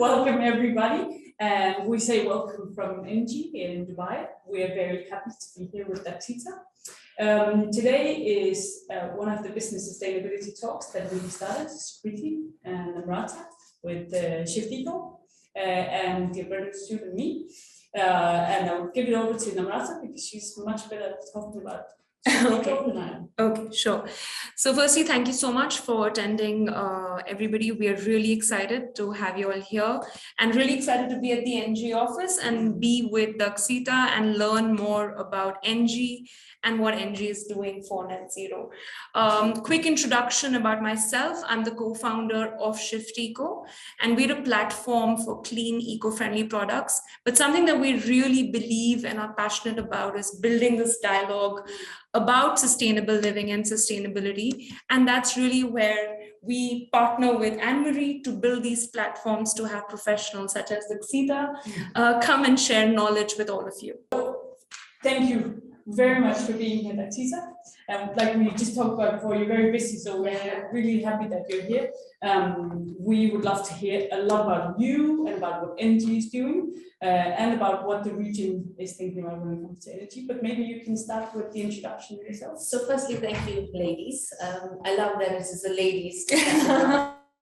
Welcome everybody, and we say welcome from Engie in Dubai. We are very happy to be here with Daxita. Today is one of the business sustainability talks that we started, Squeaky and Namrata with Shiftico and the British student me. And I will give it over to Namrata because she's much better at talking about Okay, sure. So firstly, thank you so much for attending, everybody. We are really excited to have you all here and really excited to be at the Engie office and be with Daxita and learn more about Engie and what Engie is doing for net zero. Quick introduction about myself. I'm the co-founder of Shiftico, and we're a platform for clean, eco-friendly products. But something that we really believe and are passionate about is building this dialogue about sustainable living and sustainability. And that's really where we partner with Anne-Marie to build these platforms to have professionals such as Daxita come and share knowledge with all of you. Thank you very much for being here, Daxita. Like we just talked about before, you're very busy, so we're really happy that you're here. We would love to hear a lot about you and about what Engie is doing and about what the region is thinking about when it comes to energy. But maybe you can start with the introduction yourself. So firstly, thank you, ladies. I love that it is the ladies.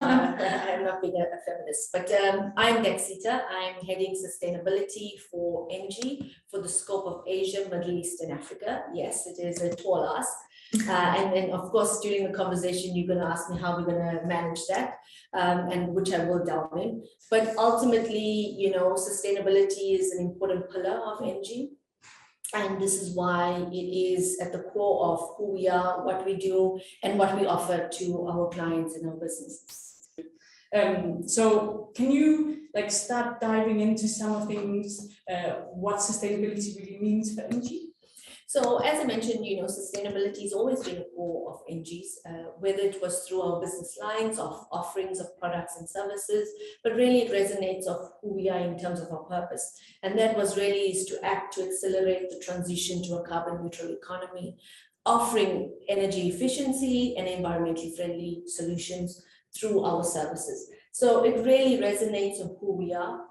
I'm not being a feminist, but I'm Daxita. I'm heading sustainability for Engie for the scope of Asia, Middle East, and Africa. Yes, it is a tall ask. And then, of course, during the conversation, you're going to ask me how we're going to manage that, and which I will delve in. But ultimately, you know, sustainability is an important pillar of Engie. And this is why it is at the core of who we are, what we do, and what we offer to our clients and our businesses. So can you start diving into some of things, what sustainability really means for Engie? So as I mentioned, you know, sustainability has always been a core of Engie's, whether it was through our business lines of offerings of products and services, but really it resonates of who we are in terms of our purpose. And that was really is to act to accelerate the transition to a carbon neutral economy, offering energy efficiency and environmentally friendly solutions through our services. So it really resonates of who we are,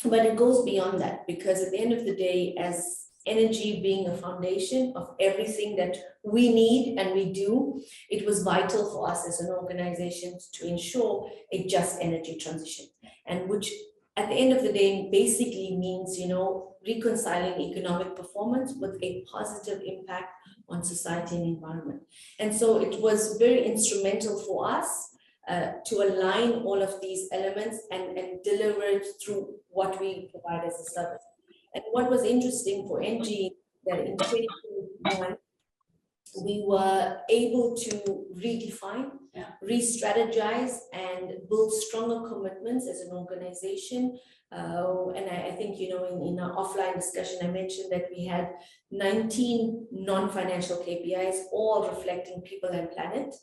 but it goes beyond that, because at the end of the day, as energy being a foundation of everything that we need and we do, it was vital for us as an organization to ensure a just energy transition, and which at the end of the day basically means, you know, reconciling economic performance with a positive impact on society and environment. And so it was very instrumental for us to align all of these elements and deliver it through what we provide as a service. And what was interesting for Engie that in 2021, we were able to redefine, re-strategize, and build stronger commitments as an organization. And I think, you know, in our offline discussion, I mentioned that we had 19 non-financial KPIs, all reflecting people and planet.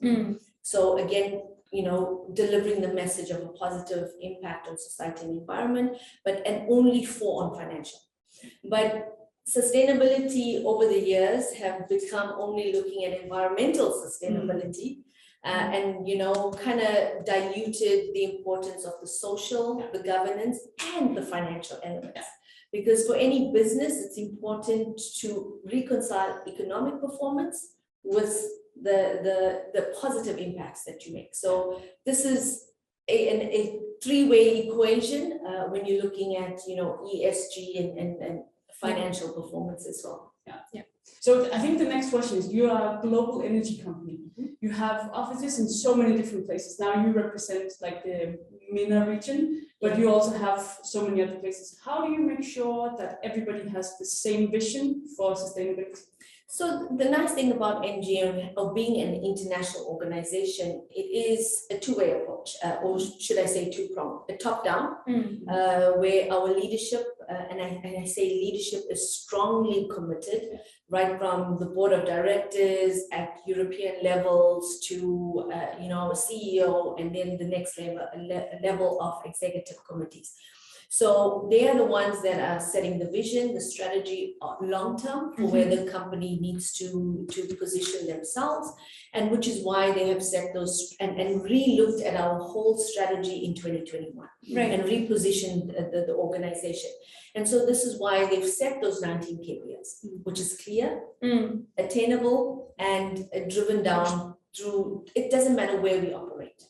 So again, you know, delivering the message of a positive impact on society and environment, and only 4 on financial. But sustainability over the years have become only looking at environmental sustainability and, you know, kind of diluted the importance of the social, the governance, and the financial elements. Because for any business, it's important to reconcile economic performance with the positive impacts that you make. So this is a three-way equation when you're looking at, you know, ESG and financial performance as well. Yeah. So I think the next question is, you are a global energy company. You have offices in so many different places. Now you represent like the MENA region, but you also have so many other places. How do you make sure that everybody has the same vision for sustainability? So the nice thing about Engie, or being an international organization, it is a two-way approach, or should I say two-pronged, a top-down, where our leadership, and I say leadership is strongly committed, right from the board of directors at European levels to, you know, our CEO, and then the next level of executive committees. So they are the ones that are setting the vision, the strategy long-term for where the company needs to position themselves, and which is why they have set those and re-looked at our whole strategy in 2021 and repositioned the organization. And so this is why they've set those 19 KPIs, which is clear, attainable, and driven down through, it doesn't matter where we operate.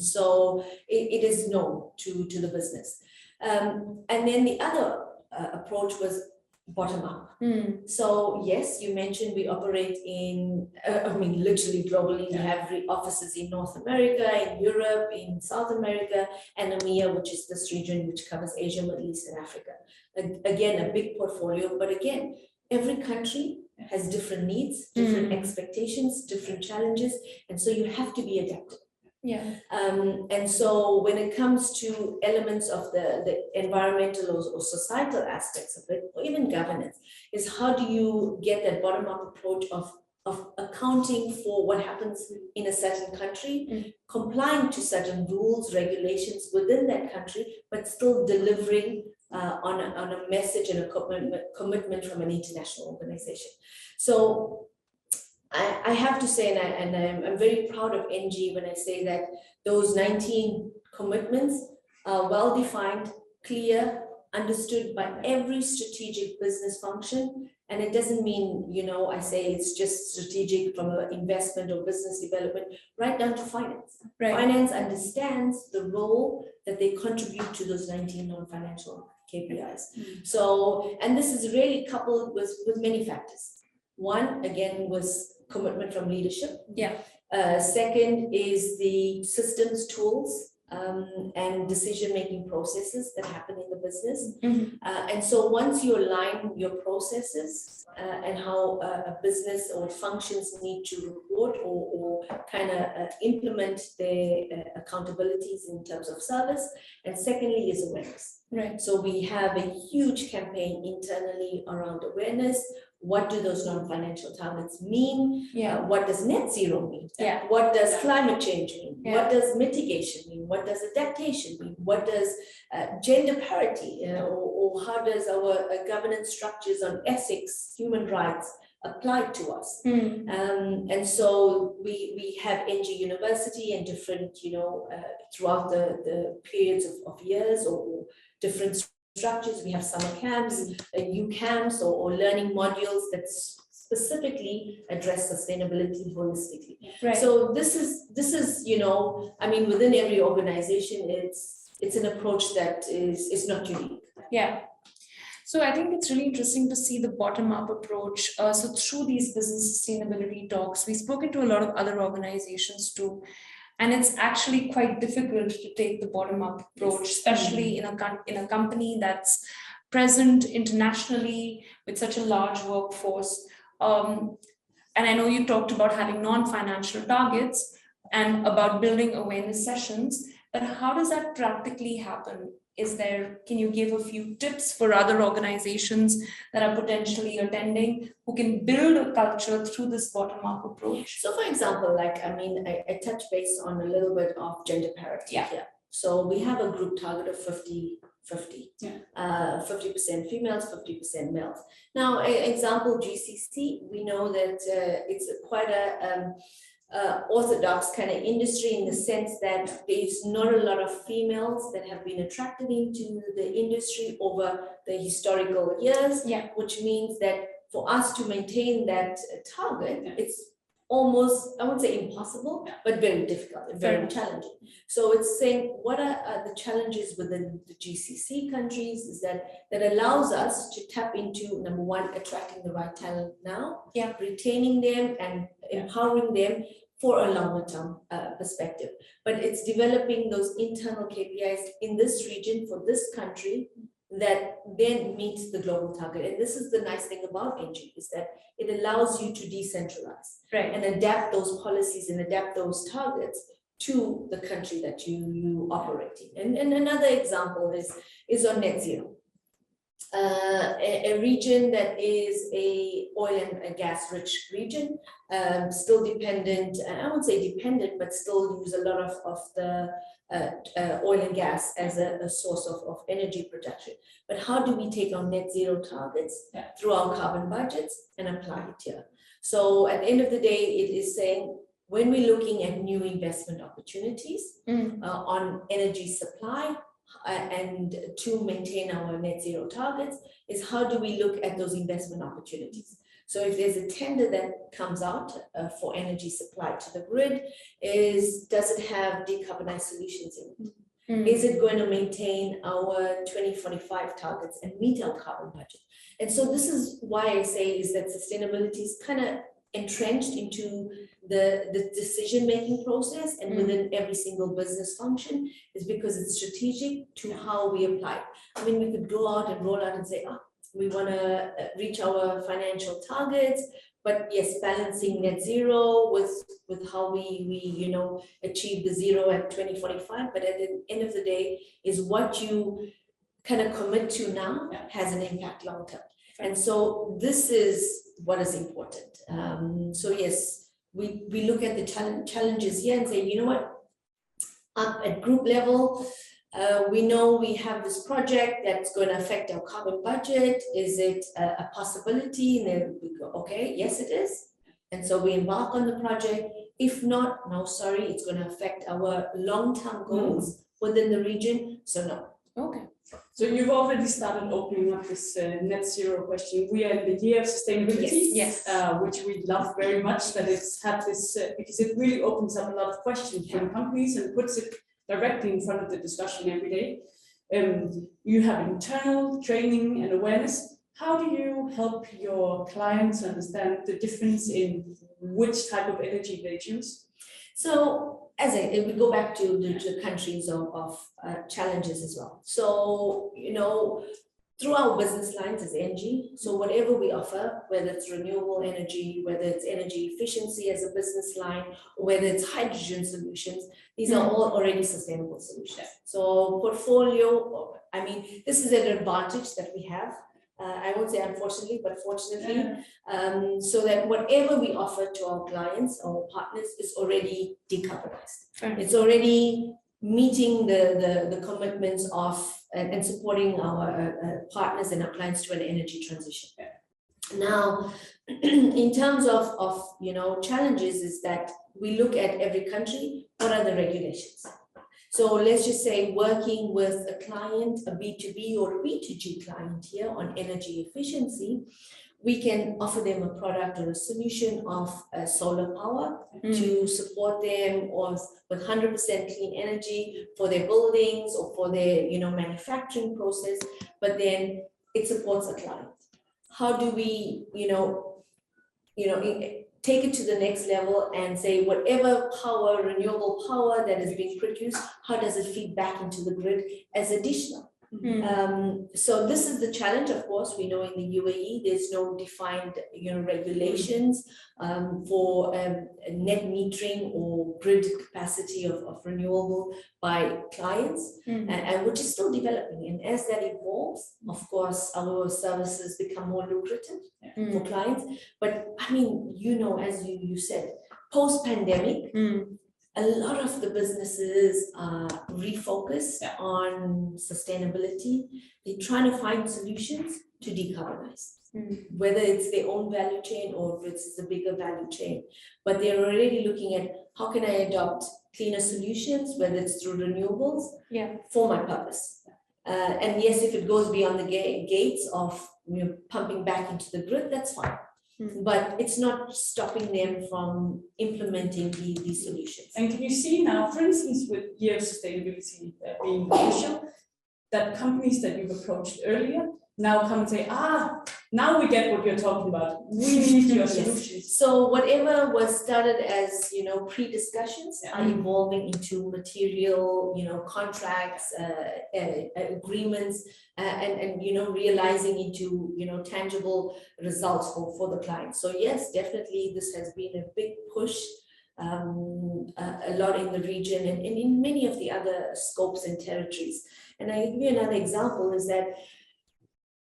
So it is known to the business. And then the other approach was bottom up. So yes, you mentioned we operate in, literally globally, we have offices in North America, in Europe, in South America, and EMEA, which is this region which covers Asia, Middle East, and Africa. Again, a big portfolio, but again, every country has different needs, different expectations, different challenges, and so you have to be adaptive. And so when it comes to elements of the environmental or societal aspects of it, or even governance, is how do you get that bottom-up approach of accounting for what happens in a certain country, complying to certain rules, regulations within that country, but still delivering on a message and a commitment from an international organization. So I have to say, and I'm very proud of Engie when I say that those 19 commitments are well-defined, clear, understood by every strategic business function. And it doesn't mean, I say it's just strategic from an investment or business development, right down to finance. Finance understands the role that they contribute to those 19 non-financial KPIs. So, and this is really coupled with many factors. One, again, was commitment from leadership. Second is the systems, tools, and decision-making processes that happen in the business. And so once you align your processes and how a business or functions need to report or kind of implement their accountabilities in terms of service, and secondly is awareness. So we have a huge campaign internally around awareness. What do those non-financial targets mean? What does net zero mean? What does climate change mean? What does mitigation mean? What does adaptation mean? What does gender parity? Or how does our governance structures on ethics, human rights apply to us? And so we have Engie University and different, throughout the periods of years or different structures. We have summer camps, youth camps, or learning modules that specifically address sustainability holistically. So this is within every organization, it's an approach that is not unique. So I think it's really interesting to see the bottom-up approach. So through these business sustainability talks, we've spoken to a lot of other organizations too. And it's actually quite difficult to take the bottom-up approach, especially in a company that's present internationally with such a large workforce. And I know you talked about having non-financial targets and about building awareness sessions, but how does that practically happen? Can you give a few tips for other organizations that are potentially attending who can build a culture through this bottom-up approach? So for example, I touch base on a little bit of gender parity here. So we have a group target of 50-50, 50% females, 50% males. Now, example GCC, we know that it's quite a orthodox kind of industry in the sense that there's not a lot of females that have been attracted into the industry over the historical years, which means that for us to maintain that target, it's almost, I wouldn't say impossible, but very difficult and very challenging. So it's saying what are the challenges within the GCC countries is that allows us to tap into, number one, attracting the right talent now, retaining them and empowering them for a longer term perspective. But it's developing those internal KPIs in this region for this country that then meets the global target. And this is the nice thing about Engie, is that it allows you to decentralize and adapt those policies and adapt those targets to the country that you operate in. And another example is on net zero. a region that is a oil and gas rich region, still dependent, I won't say dependent, but still use a lot of the oil and gas as a source of energy production. But how do we take our net zero targets through our carbon budgets and apply it here? So at the end of the day, it is saying, when we're looking at new investment opportunities on energy supply, and to maintain our net zero targets, is how do we look at those investment opportunities? So if there's a tender that comes out for energy supply to the grid, does it have decarbonized solutions in it? Is it going to maintain our 2045 targets and meet our carbon budget? And so this is why I say is that sustainability is kind of entrenched into the decision-making process and within every single business function, is because it's strategic to how we apply. I mean, we could go out and roll out and say, we want to reach our financial targets, but yes, balancing net zero with how we achieve the zero at 2045. But at the end of the day, is what you kind of commit to now has an impact long term. And so this is what is important. So yes, we look at the challenges here and say, you know what, up at group level, we know we have this project that's going to affect our carbon budget. Is it a possibility? And then we go, okay, yes, it is. And so we embark on the project. If not, no, sorry, it's going to affect our long-term goals within the region. So no. Okay. So you've already started opening up this net zero question. We are in the year of sustainability, which we love very much, that it's had this, because it really opens up a lot of questions from companies and puts it directly in front of the discussion every day. You have internal training and awareness. How do you help your clients understand the difference in which type of energy they choose? So if we go back to the countries of challenges as well. So, through our business lines as Engie, so whatever we offer, whether it's renewable energy, whether it's energy efficiency as a business line, or whether it's hydrogen solutions, these are all already sustainable solutions. So portfolio, I mean, this is an advantage that we have. I won't say unfortunately, but fortunately, so that whatever we offer to our clients or partners is already decarbonized. It's already meeting the commitments of and supporting our partners and our clients to an energy transition. Now, in terms of challenges, is that we look at every country, what are the regulations? So let's just say working with a client, a B2B or a B2G client here on energy efficiency, we can offer them a product or a solution of solar power to support them with 100% clean energy for their buildings or for their manufacturing process, but then it supports a client. How do we take it to the next level and say whatever power, renewable power that is being produced, how does it feed back into the grid as additional? So this is the challenge. Of course, we know in the UAE there's no defined regulations for net metering or grid capacity of renewable by clients, and which is still developing. And as that evolves, of course, our services become more lucrative for clients. But I mean, as you said, post-pandemic, a lot of the businesses refocus on sustainability. They're trying to find solutions to decarbonize, whether it's their own value chain or if it's the bigger value chain. But they're already looking at how can I adopt cleaner solutions, whether it's through renewables, for my purpose. And yes, if it goes beyond the gates of pumping back into the grid, that's fine. But it's not stopping them from implementing these solutions. And can you see now, for instance, with year of sustainability being official, that companies that you've approached earlier now come and say, now we get what you're talking about. We need your solutions. So whatever was started as pre-discussions are evolving into material, contracts, agreements, and realizing into tangible results for the client. So yes, definitely this has been a big push, a lot in the region and in many of the other scopes and territories. And I give you another example is that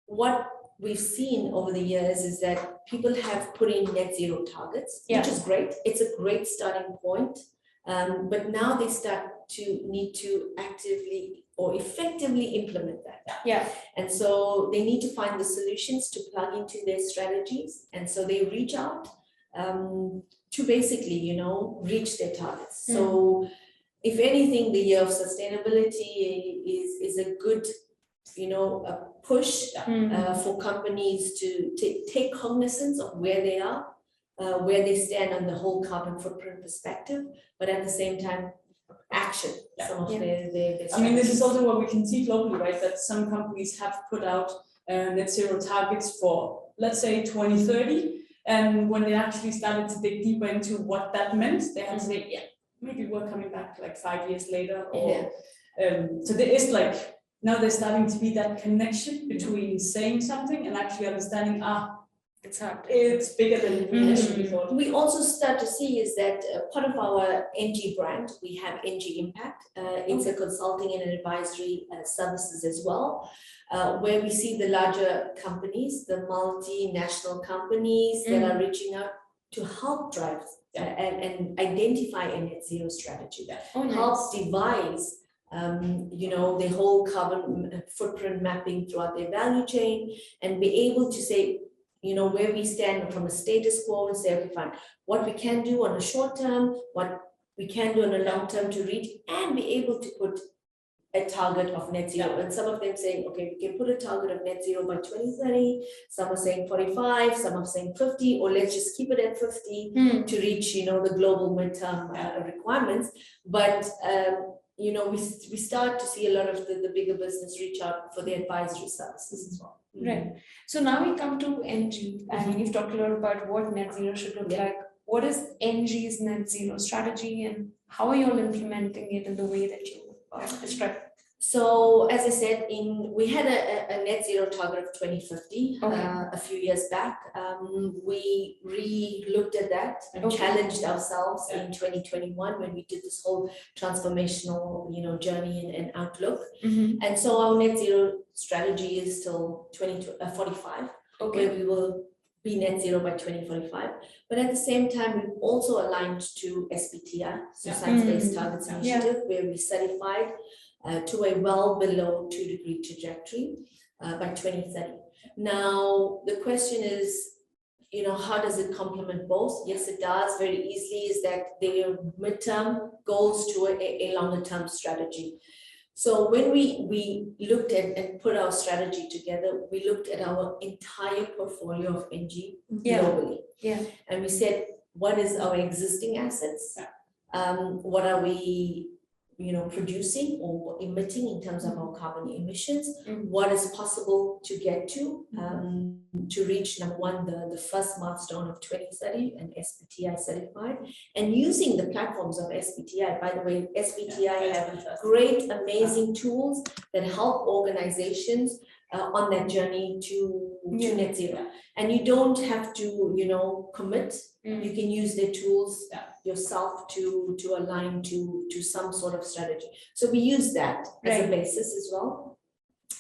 what we've seen over the years is that people have put in net zero targets, which is great. It's a great starting point. But now they start to need to actively or effectively implement that. Yeah. And so they need to find the solutions to plug into their strategies. And so they reach out to basically, reach their targets. So if anything, the year of sustainability is a good, a push for companies to take cognizance of where they are, where they stand on the whole carbon footprint perspective, but at the same time, action some of their I mean, this is also what we can see globally, right? That some companies have put out net zero targets for, let's say, 2030. And when they actually started to dig deeper into what that meant, they had to say, yeah, maybe we're coming back like 5 years later. Or, so there is like, now there's starting to be that connection between saying something and actually understanding, it's bigger than we initially thought. We also start to see is that part of our Engie brand, we have Engie Impact. It's a consulting and advisory services as well, where we see the larger companies, the multinational companies that are reaching out to help drive and identify a net zero strategy, help devise the whole carbon footprint mapping throughout their value chain, and be able to say, where we stand from a status quo and say, okay, fine, what we can do on a short term, what we can do on a long term to reach, and be able to put a target of net zero. And some of them saying, okay, we can put a target of net zero by 2030. Some are saying 45, some are saying 50, or let's just keep it at 50 to reach, the global midterm requirements. But we start to see a lot of the bigger business reach out for the advisory services as well. Right. So now we come to Engie, and you've talked a lot about what net zero should look like. What is Engie's net zero strategy, and how are you all implementing it in the way that you described? So as I said, we had a net zero target of 2050 a few years back. We re-looked at that and challenged ourselves in 2021 when we did this whole transformational, journey and outlook. And so our net zero strategy is till 2045, where we will be net zero by 2045. But at the same time, we've also aligned to SBTi, so Science-Based Targets Initiative, where we certified to a well below 2-degree trajectory by 2030. Now, the question is, how does it complement both? Yes, it does very easily, is that their midterm goals to a longer term strategy. So when we looked at and put our strategy together, we looked at our entire portfolio of Engie globally. And we said, what is our existing assets? What are we producing or emitting in terms of our carbon emissions? What is possible to get to reach, number one, the first milestone of 2030 and SBTi certified, and using the platforms of SBTi. By the way, SBTi have great, amazing tools that help organizations on that journey to net zero. And you don't have to, commit. You can use their tools yourself to align to some sort of strategy. So we use that as a basis as well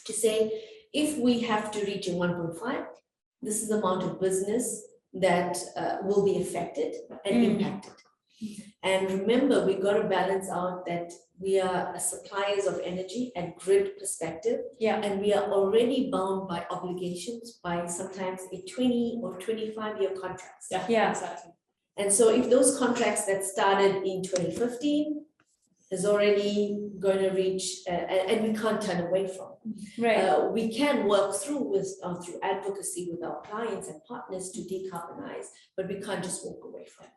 to say, if we have to reach a 1.5, this is the amount of business that will be affected and impacted. And remember, we got to balance out that we are suppliers of energy and grid perspective, and we are already bound by obligations by sometimes a 20 or 25-year contracts. Exactly. And so if those contracts that started in 2015 is already going to reach, and we can't turn away from, we can work through advocacy with our clients and partners to decarbonize, but we can't just walk away from it.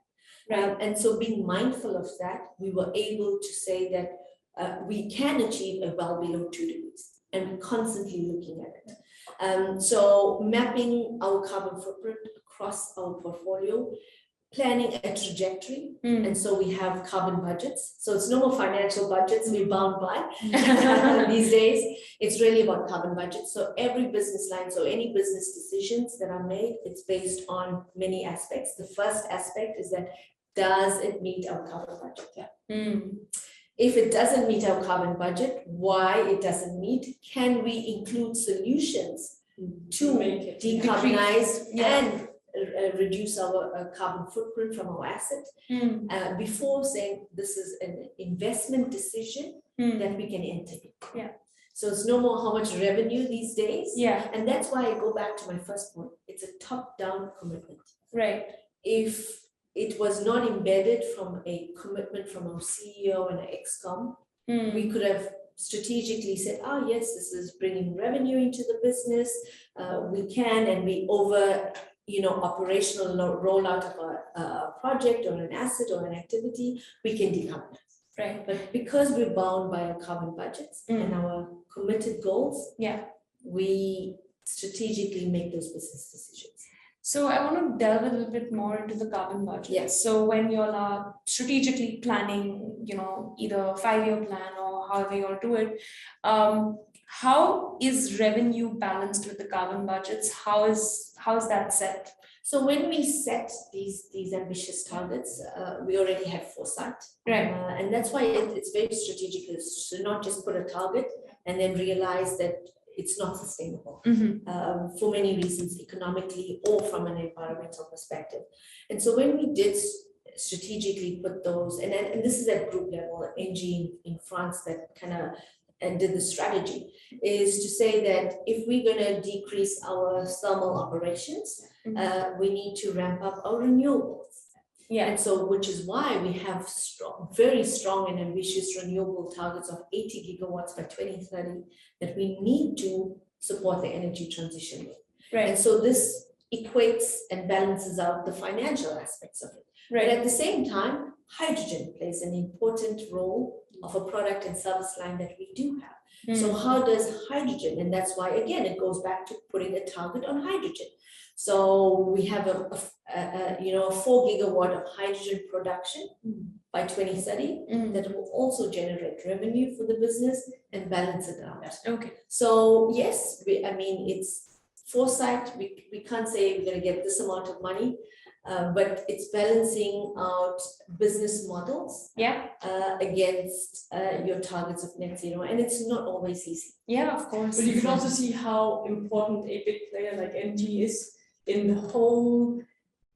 And so being mindful of that, we were able to say that we can achieve a well below 2 degrees, and we're constantly looking at it. So mapping our carbon footprint across our portfolio, planning a trajectory, and so we have carbon budgets. So it's no more financial budgets we're bound by these days. It's really about carbon budgets. So every business line, so any business decisions that are made, it's based on many aspects. The first aspect is that, does it meet our carbon budget? If it doesn't meet our carbon budget, why it doesn't meet? Can we include solutions to make it decarbonize Yeah. and reduce our carbon footprint from our asset before saying this is an investment decision that we can enter in. Yeah. So it's no more how much revenue these days. Yeah, And that's why I go back to my first point. It's a top-down commitment. right. If it was not embedded from a commitment from our CEO and our ExCom, we could have strategically said, oh yes, this is bringing revenue into the business. We can, and we over, operational rollout of a project or an asset or an activity, we can decarbonize. Right. But because we're bound by our carbon budgets and our committed goals, we strategically make those business decisions. So I want to delve a little bit more into the carbon budget. Yes. So when you all are strategically planning, either a 5-year plan or however you all do it, how is revenue balanced with the carbon budgets? How is that set? So when we set these ambitious targets, we already have foresight. Right. And that's why it's very strategic, is to not just put a target and then realize that it's not sustainable for many reasons, economically or from an environmental perspective. And so when we did strategically put those, and this is at group level, Engie in France that kind of did the strategy, is to say that if we're going to decrease our thermal operations, we need to ramp up our renewables. Yeah. And so, which is why we have very strong and ambitious renewable targets of 80 gigawatts by 2030 that we need to support the energy transition with. Right. And so this equates and balances out the financial aspects of it. Right. But at the same time, hydrogen plays an important role of a product and service line that we do have. So how does hydrogen, and that's why, again, it goes back to putting a target on hydrogen. So we have a 4 gigawatt of hydrogen production by 2030 that will also generate revenue for the business and balance it out. Okay. So yes, it's foresight. We can't say we're going to get this amount of money, but it's balancing out business models against your targets of net zero, and it's not always easy. Yeah, of course. But you can also see how important a big player like Engie is in the whole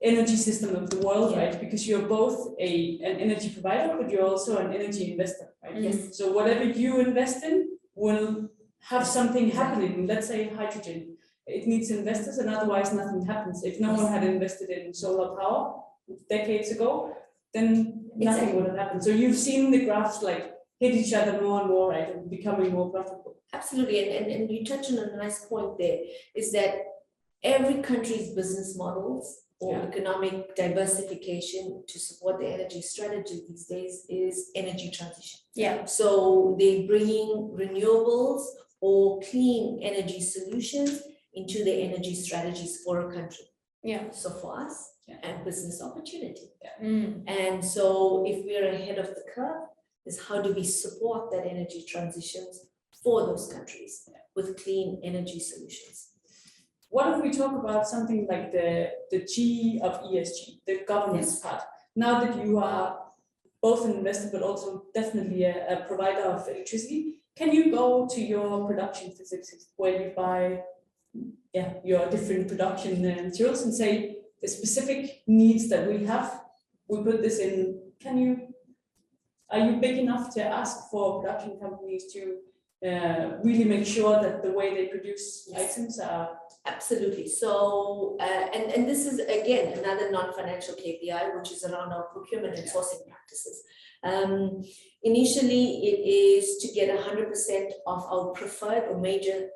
energy system of the world, right? Because you're both an energy provider, but you're also an energy investor, right? Yes. So whatever you invest in will have something happening. Let's say hydrogen. It needs investors, and otherwise nothing happens. If no one had invested in solar power decades ago, then nothing would have happened. So you've seen the graphs like hit each other more and more, right, and becoming more profitable. Absolutely, and you touch on a nice point there, is that every country's business models or economic diversification to support the energy strategy these days is energy transition. Yeah. So they're bringing renewables or clean energy solutions into the energy strategies for a country. Yeah. So for us, and business opportunity. Mm. And so if we're ahead of the curve, is how do we support that energy transitions for those countries with clean energy solutions? What if we talk about something like the G of ESG, the governance part? Now that you are both an investor, but also definitely a provider of electricity, can you go to your production facilities where you buy your different production materials and say the specific needs that we have, we put this in? Are you big enough to ask for production companies to really make sure that the way they produce items are? Absolutely. So, and this is again another non-financial KPI, which is around our procurement and sourcing practices. Initially, it is to get 100% of our preferred or major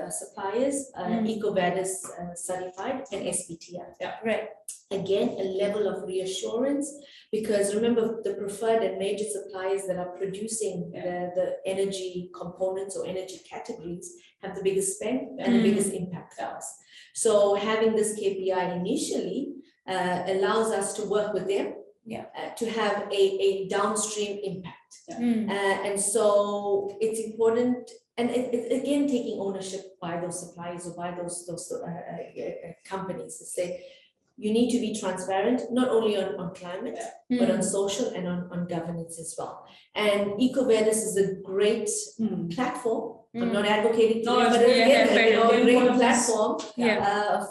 suppliers, EcoVadis certified and SBTi. Yeah, right. Again, a level of reassurance, because remember, the preferred and major suppliers that are producing the energy components or energy categories have the biggest spend and the biggest impact for us. So having this KPI initially allows us to work with them to have a downstream impact. And so it's important, and it's again taking ownership by those suppliers or by those companies to say, you need to be transparent, not only on climate, but on social and on governance as well. And EcoVadis is a great platform. I'm not advocating for it, but again, a great platform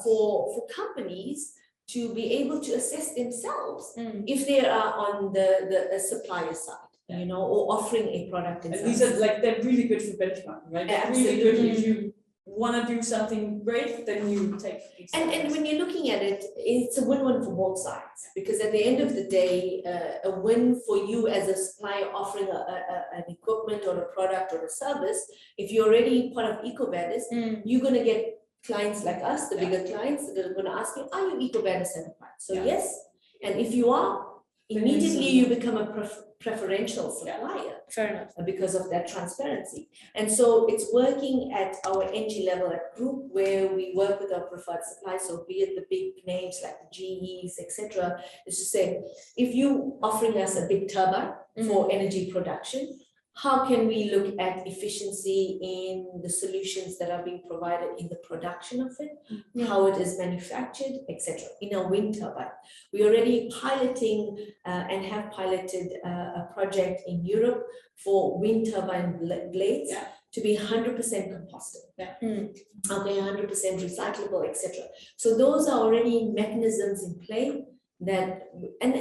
for companies to be able to assess themselves if they are on the supplier side, or offering a product. And these are they're really good for benchmarking, right? Absolutely. Really good if you want to do something great, then you take these. And when you're looking at it, it's a win-win for both sides, because at the end of the day, a win for you as a supplier offering an equipment or a product or a service. If you're already part of EcoVadis, you're going to get clients like us, the bigger clients, that are going to ask you, are you EcoVadis certified? So yes, and if you are, immediately you become a preferential supplier. Fair enough. Because of that transparency. And so it's working at our Engie level at group, where we work with our preferred suppliers, so be it the big names like the GEs, etc. is to say, if you offering us a big turbine for energy production, how can we look at efficiency in the solutions that are being provided in the production of it, how it is manufactured, etc. In our wind turbine, we're already piloting and have piloted a project in Europe for wind turbine blades to be 100% compostable, okay, 100% recyclable, etc. So those are already mechanisms in play that, and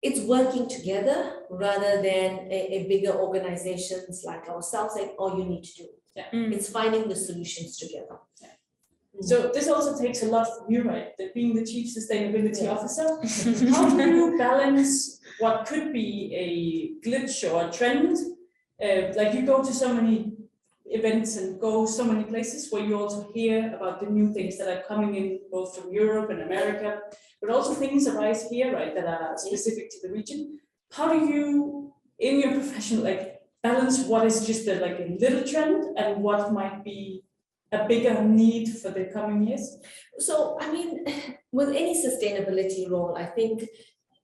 it's working together rather than a bigger organizations like ourselves saying, oh, you need to do it. It's finding the solutions together. So this also takes a lot from you, right? That being the Chief Sustainability Officer, how do you balance what could be a glitch or a trend? Like you go to so many events and go so many places where you also hear about the new things that are coming in both from Europe and America, but also things arise here, right, that are specific to the region. How do you, in your profession, balance what is just a little trend and what might be a bigger need for the coming years? So, I mean, with any sustainability role, I think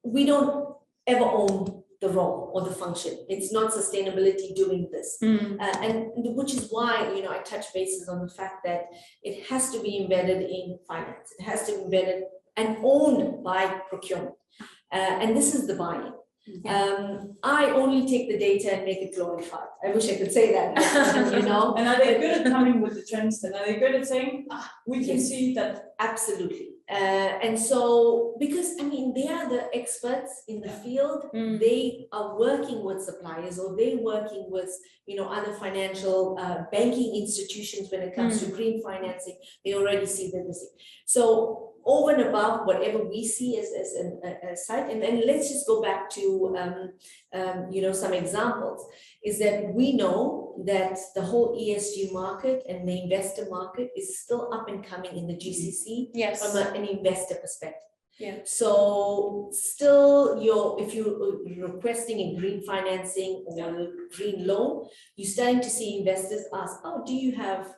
we don't ever own the role or the function. It's not sustainability doing this. And which is why, I touch bases on the fact that it has to be embedded in finance. It has to be embedded and owned by procurement. And this is the buy-in. I only take the data and make it glorified. I wish I could say that, And are they good at coming with the trends then? Are they good at saying, we can see that? Absolutely. And so, because they are the experts in the field, they are working with suppliers, or they working with, other financial banking institutions when it comes to green financing. They already see the missing. So over and above whatever we see as a site, and then let's just go back to some examples, is that we know that the whole ESG market and the investor market is still up and coming in the GCC from an investor perspective. So still, if you're requesting a green financing or a green loan, you're starting to see investors ask, oh, do you have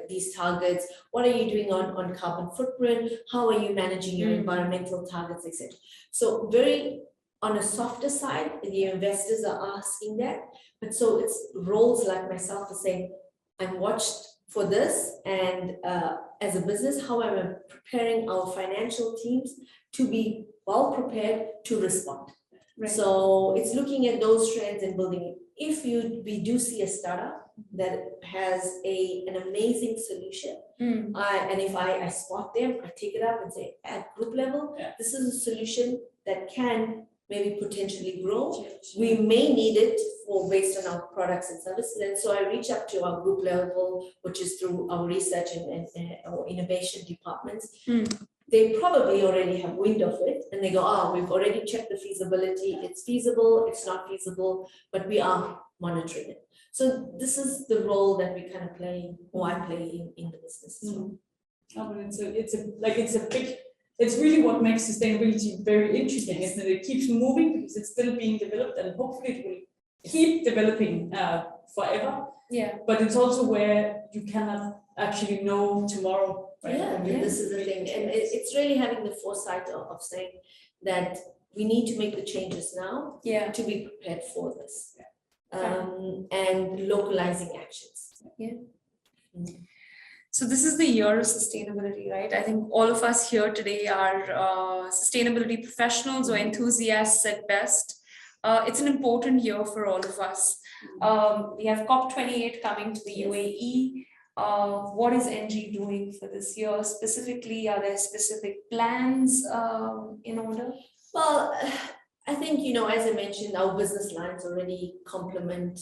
these targets? What are you doing on carbon footprint? How are you managing your environmental targets, etc.? So very on a softer side, the investors are asking that. But so it's roles like myself to say, I'm watched for this, and as a business, how am I preparing our financial teams to be well prepared to respond? So it's looking at those trends and building it. If we do see a startup that has an amazing solution, and if I spot them, I take it up and say, at group level, this is a solution that can maybe potentially grow. We may need it based on our products and services. And so I reach up to our group level, which is through our research and our innovation departments. They probably already have wind of it, and they go, we've already checked the feasibility. It's feasible, it's not feasible, but we are monitoring it. So this is the role that we kind of play, or I play in the business as well. It's really what makes sustainability very interesting, isn't it? It keeps moving because it's still being developed, and hopefully it will keep developing forever. But it's also where you cannot actually know tomorrow. Right? This is the thing. And it's really having the foresight of saying that we need to make the changes now to be prepared for this. And localizing actions. So this is the year of sustainability, right? I think all of us here today are sustainability professionals or enthusiasts at best. It's an important year for all of us. We have COP28 coming to the UAE. What is Engie doing for this year specifically? Are there specific plans in order? Well, I think, as I mentioned, our business lines already complement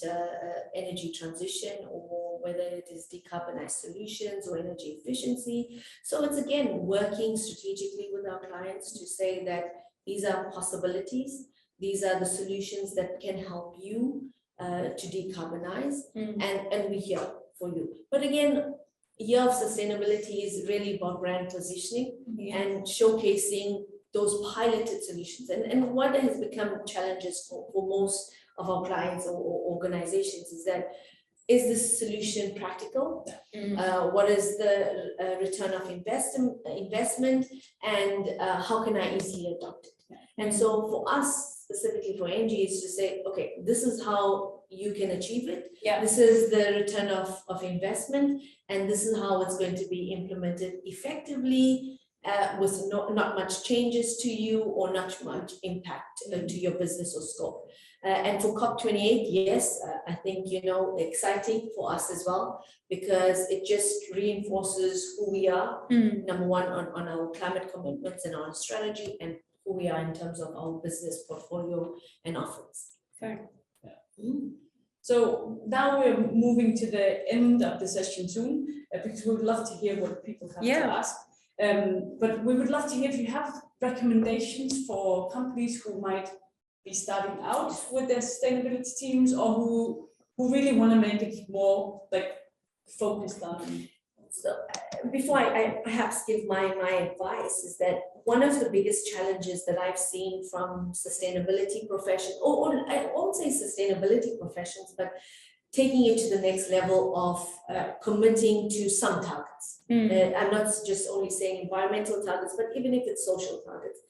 energy transition, or whether it is decarbonized solutions or energy efficiency. So it's again working strategically with our clients to say that these are possibilities, these are the solutions that can help you to decarbonize, and we're here for you. But again, year of sustainability is really about brand positioning and showcasing those piloted solutions. And what has become challenges for most of our clients or organizations is that, is this solution practical? What is the return of investment, and how can I easily adopt it? And so for us, specifically for Engie, is to say, okay, this is how you can achieve it. This is the return of investment, and this is how it's going to be implemented effectively, with not much changes to you or not much impact to your business or scope. And for COP28, yes, I think, exciting for us as well, because it just reinforces who we are, number one, on our climate commitments and our strategy, and who we are in terms of our business portfolio and offerings. Fair. So now we're moving to the end of the session soon, because we would love to hear what people have to ask. But we would love to hear if you have recommendations for companies who might be starting out with their sustainability teams, or who really want to make it more like focused on. So before I perhaps give my advice, is that one of the biggest challenges that I've seen from sustainability professions, or I won't say sustainability professions, but taking it to the next level of committing to some targets. I'm not just only saying environmental targets, but even if it's social targets,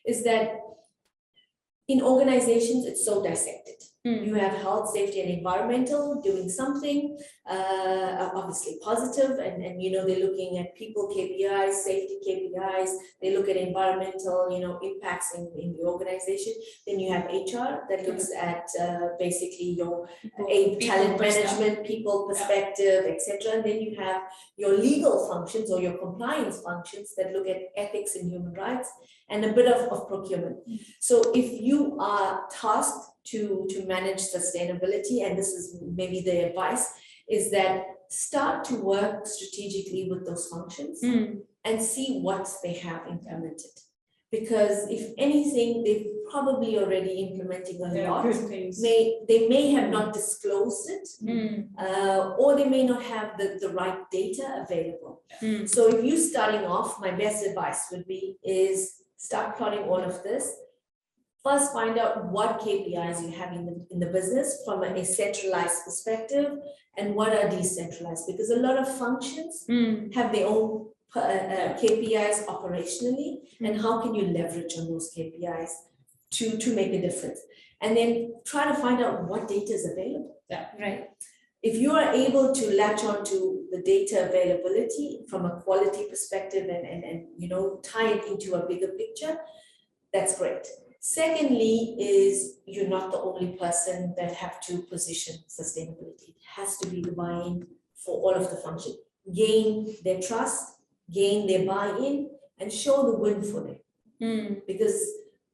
is that in organizations, it's so dissected. You have health, safety, and environmental doing something, obviously positive, and they're looking at people KPIs, safety KPIs. They look at environmental, impacts in the organization. Then you have HR that looks at basically your talent management, people perspective, etc. And then you have your legal functions or your compliance functions that look at ethics and human rights, and a bit of procurement. So if you are tasked to manage sustainability, and this is maybe the advice, is that start to work strategically with those functions and see what they have implemented. Because if anything, they've probably already implementing a lot. They may have not disclosed it, or they may not have the right data available. So if you're starting off, my best advice would be is start plotting all of this. First, find out what KPIs you have in the business from a centralized perspective, and what are decentralized, because a lot of functions have their own KPIs operationally, and how can you leverage on those KPIs to make a difference? And then try to find out what data is available. Right. If you are able to latch on to the data availability from a quality perspective and tie it into a bigger picture, that's great. Secondly, is you're not the only person that have to position sustainability. It has to be the buy-in for all of the functions. Gain their trust, gain their buy-in, and show the win for them. Because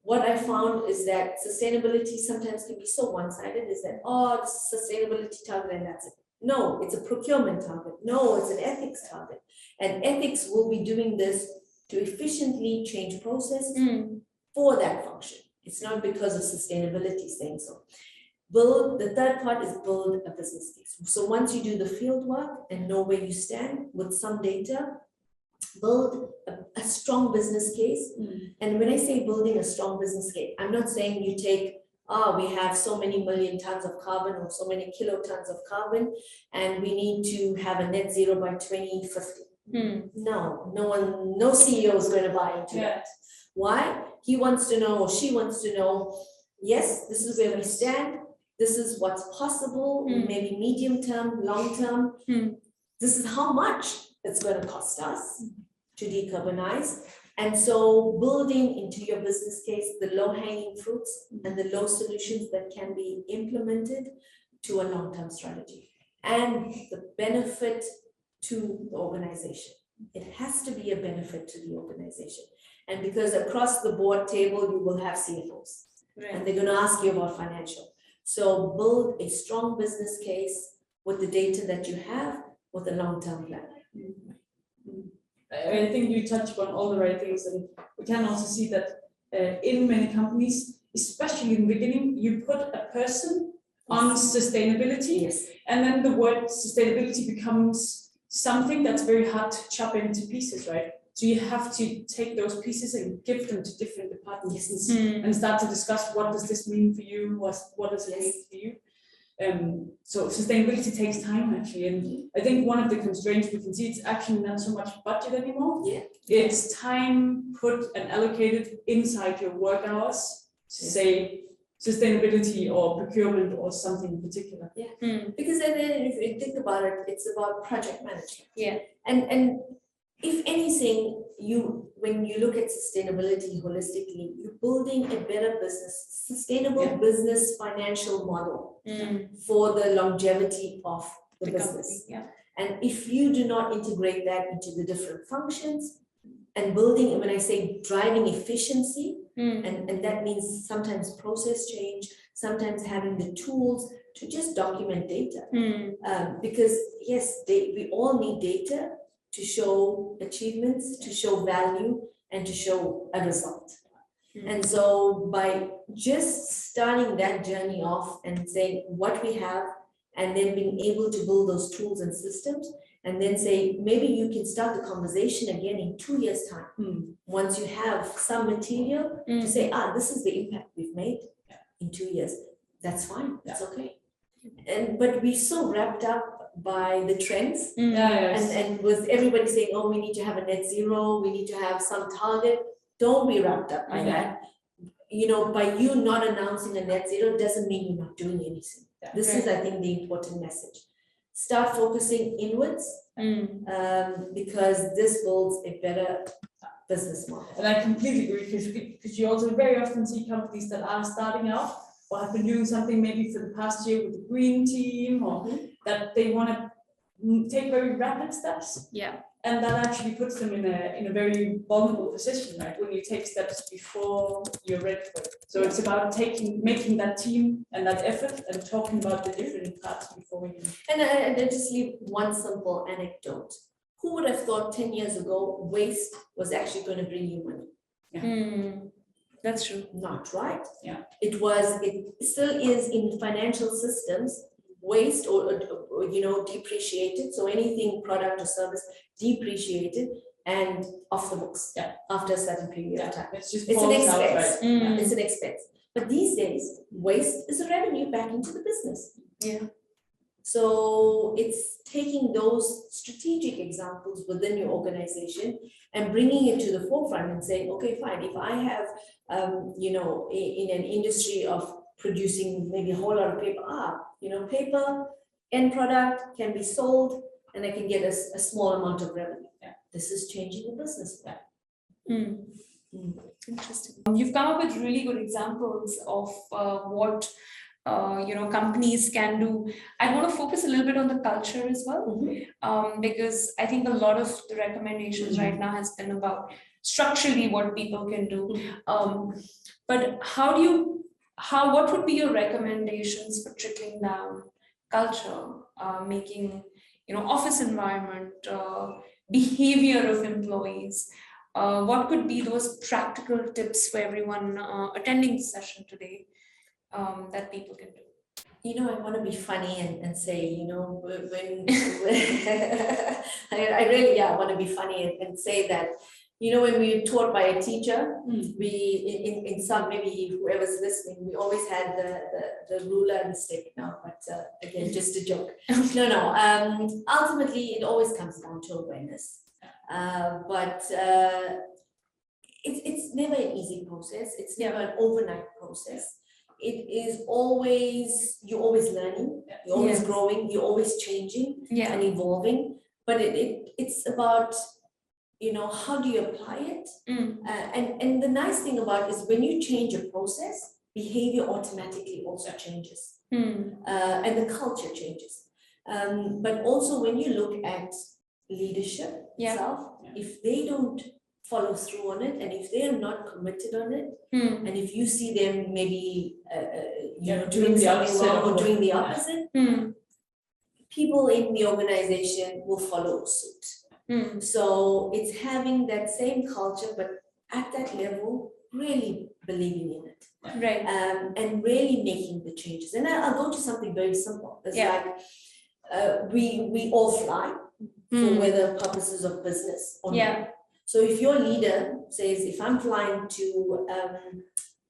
what I found is that sustainability sometimes can be so one-sided, is that, this is a sustainability target and that's it. No, it's a procurement target. No, it's an ethics target. And ethics will be doing this to efficiently change process for that function. It's not because of sustainability saying so. The third part is build a business case. So once you do the field work and know where you stand with some data, build a strong business case. And when I say building a strong business case, I'm not saying you take, we have so many million tons of carbon or so many kilotons of carbon, and we need to have a net zero by 2050. No CEO is going to buy into that. Why? He wants to know, or she wants to know, yes, this is where we stand. This is what's possible, maybe medium term, long term. This is how much it's going to cost us to decarbonize. And so building into your business case the low-hanging fruits and the low solutions that can be implemented to a long-term strategy and the benefit to the organization. It has to be a benefit to the organization. And because across the board table, you will have CFOs, and they're going to ask you about financial. So build a strong business case with the data that you have with a long-term plan. I think you touched on all the right things, and we can also see that in many companies, especially in the beginning, you put a person on sustainability, and then the word sustainability becomes something that's very hard to chop into pieces, right? So you have to take those pieces and give them to different departments and start to discuss, what does this mean for you? What does it mean for you? So sustainability takes time, actually, and I think one of the constraints we can see, it's actually not so much budget anymore. It's time put and allocated inside your work hours to say sustainability or procurement or something in particular. Because then if you think about it, it's about project management. And if anything, when you look at sustainability holistically, you're building a better business, sustainable business financial model for the longevity of the business. And if you do not integrate that into the different functions and building, when I say driving efficiency, and that means sometimes process change, sometimes having the tools to just document data. Because yes, we all need data to show achievements, to show value, and to show a result. And so by just starting that journey off and saying what we have, and then being able to build those tools and systems, and then say, maybe you can start the conversation again in 2 years' time. Once you have some material to say, this is the impact we've made in 2 years. That's fine, that's okay. But we're so wrapped up by the trends and with everybody saying, oh, we need to have a net zero, we need to have some target. Don't be wrapped up by that. You know, by you not announcing a net zero doesn't mean you're not doing anything. This is, I think, the important message. Start focusing inwards because this builds a better business model. And I completely agree, because you also very often see companies that are starting out or have been doing something maybe for the past year with the green team, or that they want to take very rapid steps. And that actually puts them in a very vulnerable position, right? When you take steps before you're ready for it. So it's about making that team and that effort and talking about the different parts before we. And I just leave one simple anecdote. Who would have thought 10 years ago waste was actually going to bring you money? That's true. Not right. It still is in financial systems, waste or depreciated. So anything product or service depreciated and off the books after a certain period of time. It's an expense. It's an expense. But these days, waste is a revenue back into the business. So it's taking those strategic examples within your organization and bringing it to the forefront and saying, okay, fine, if I have, in an industry of producing maybe a whole lot of paper, paper, end product can be sold and I can get a small amount of revenue. This is changing the business. Interesting. You've come up with really good examples of what companies can do. I want to focus a little bit on the culture as well, because I think a lot of the recommendations right now has been about structurally what people can do. But what would be your recommendations for trickling down culture, making office environment, behavior of employees? What could be those practical tips for everyone attending the session today that people can do? I want to be funny and say, when I really want to be funny and say that, when we're taught by a teacher, we in some, maybe whoever's listening, we always had the ruler and the stick. No, but again, just a joke. No. Ultimately, it always comes down to awareness. But it's never an easy process. It's never an overnight process. It is always, you're always learning, you're always growing, you're always changing and evolving. but it's about, how do you apply it? And the nice thing about it is when you change a process, behavior automatically also changes, and the culture changes. But also when you look at leadership itself, if they don't follow through on it, and if they are not committed on it, and if you see them maybe doing something wrong or doing the opposite, people in the organization will follow suit. So it's having that same culture, but at that level, really believing in it, Right. and really making the changes. And I'll go to something very simple. It's like we all fly for whether purposes of business or not. So if your leader says, if I'm flying to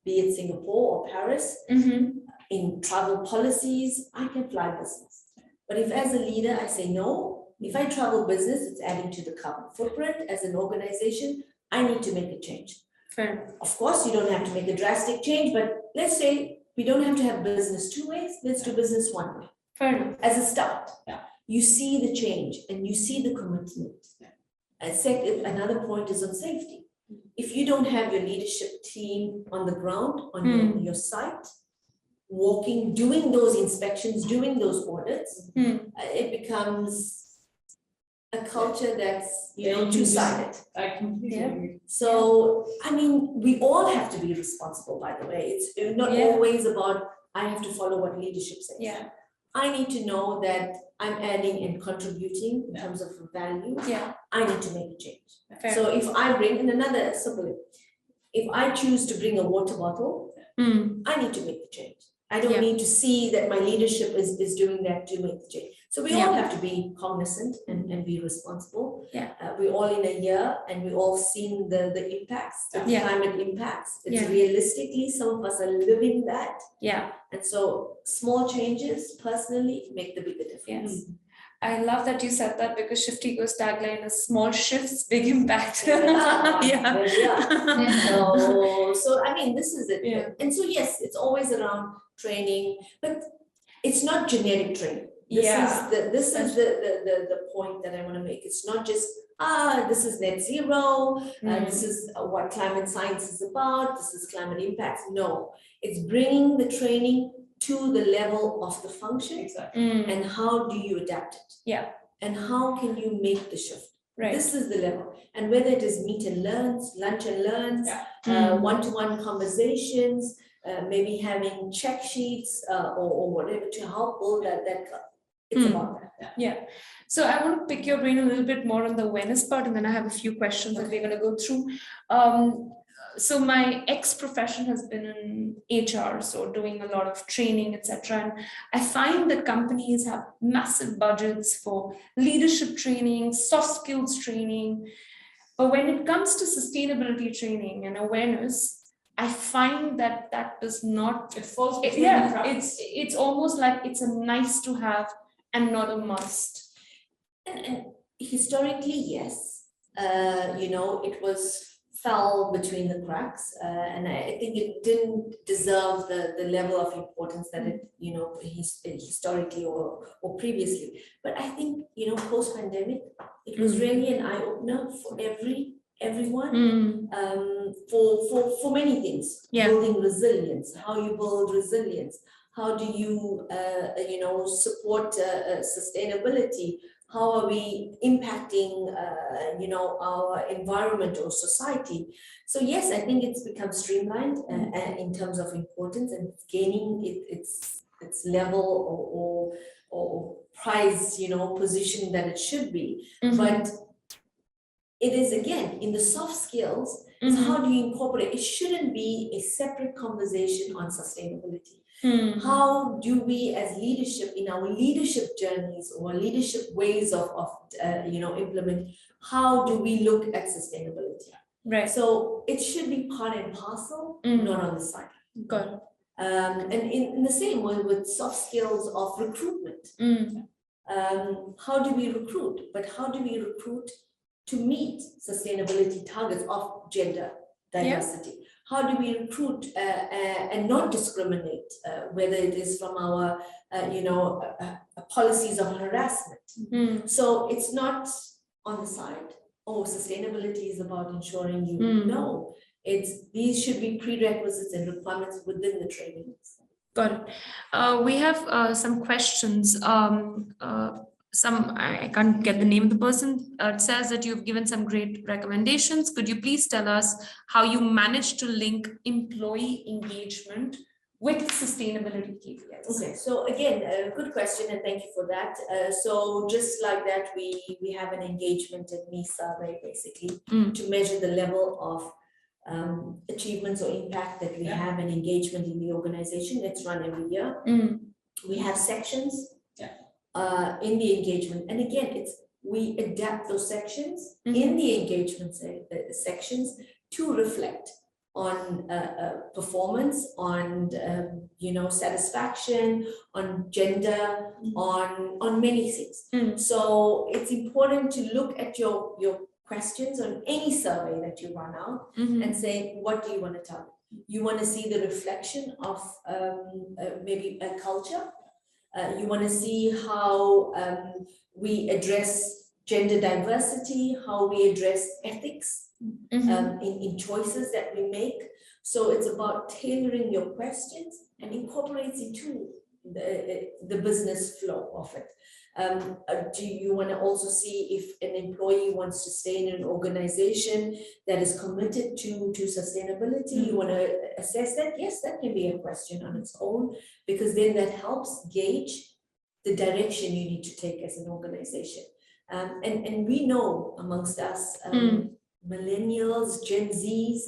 be it Singapore or Paris, in travel policies, I can fly business. But if as a leader I say no, if I travel business, it's adding to the carbon footprint as an organization, I need to make a change. Fair. Of course, you don't have to make a drastic change, but let's say we don't have to have business two ways, let's do business one way. Fair enough. As a start, you see the change and you see the commitment. And second, another point is on safety. If you don't have your leadership team on the ground, on your site, walking, doing those inspections, doing those audits, it becomes a culture that's two-sided. I completely agree. So I mean, we all have to be responsible, by the way. It's not always about I have to follow what leadership says. I need to know that I'm adding and contributing in terms of value. I need to make a change. Fair. So if I bring in another simple, if I choose to bring a water bottle, I need to make the change. I don't need to see that my leadership is doing that to make the change. So we all have to be cognizant and be responsible. We're all in a year and we all seen the impacts, the climate impacts. It's realistically, some of us are living that. And so small changes personally make the bigger difference. I love that you said that, because Shiftygo's tagline is small shifts, big impact. So I mean, this is it. And so yes, it's always around training, but it's not genetic training. This is the point that I want to make. It's not just this is net zero, this is what climate science is about, this is climate impacts. No, it's bringing the training to the level of the function, and how do you adapt it? And how can you make the shift? This is the level. And whether it is meet and learns, lunch and learns, one-to-one conversations, maybe having check sheets or whatever to help build that it's about that. So I want to pick your brain a little bit more on the awareness part, and then I have a few questions that we're going to go through. So my ex-profession has been in HR, so doing a lot of training, etc. And I find that companies have massive budgets for leadership training, soft skills training. But when it comes to sustainability training and awareness, I find that does not. It falls between the cracks. It's almost like it's a nice to have and not a must. And historically, yes, it fell between the cracks, and I think it didn't deserve the level of importance that it, historically or previously. But I think, post-pandemic, it was really an eye-opener for everyone, for many things. Building resilience, how you build resilience, how do you, support sustainability. How are we impacting, our environment or society? So yes, I think it's become streamlined in terms of importance and gaining its level or prize, position that it should be. But it is, again, in the soft skills, is how do you incorporate? It shouldn't be a separate conversation on sustainability. How do we as leadership, in our leadership journeys or leadership ways of implement, how do we look at sustainability? So it should be part and parcel, not on the side. And in the same way with soft skills of recruitment, how do we recruit? But how do we recruit to meet sustainability targets of gender diversity? How do we recruit and not discriminate, whether it is from our policies of harassment. So it's not on the side, oh, sustainability is about ensuring you know. These should be prerequisites and requirements within the training. Got it. We have some questions. I can't get the name of the person. It says that you've given some great recommendations. Could you please tell us how you managed to link employee engagement with sustainability KPIs? Okay, so again, a good question, and thank you for that. So just like that, we have an engagement and me survey basically to measure the level of achievements or impact that we have and engagement in the organization. It's run every year. We have sections in the engagement, and again, we adapt those sections in the engagement sections to reflect on performance, on satisfaction, on gender, on many things. So it's important to look at your questions on any survey that you run out and say, what do you want to tell me? You want to see the reflection of maybe a culture. You want to see how we address gender diversity, how we address ethics in choices that we make. So it's about tailoring your questions and incorporating into the business flow of it. Do you want to also see if an employee wants to stay in an organization that is committed to sustainability? You want to assess that? Yes, that can be a question on its own, because then that helps gauge the direction you need to take as an organization. And we know amongst us, millennials, Gen Zs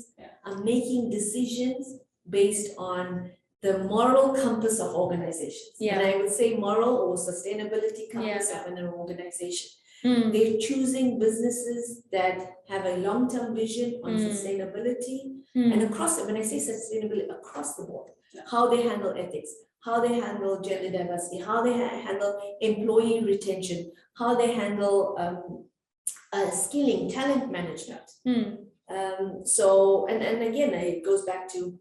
are making decisions based on the moral compass of organizations. And I would say moral or sustainability compass of an organization. They're choosing businesses that have a long-term vision on sustainability and across, when I say sustainability, across the board, how they handle ethics, how they handle gender diversity, how they handle employee retention, how they handle skilling, talent management. So, and again, it goes back to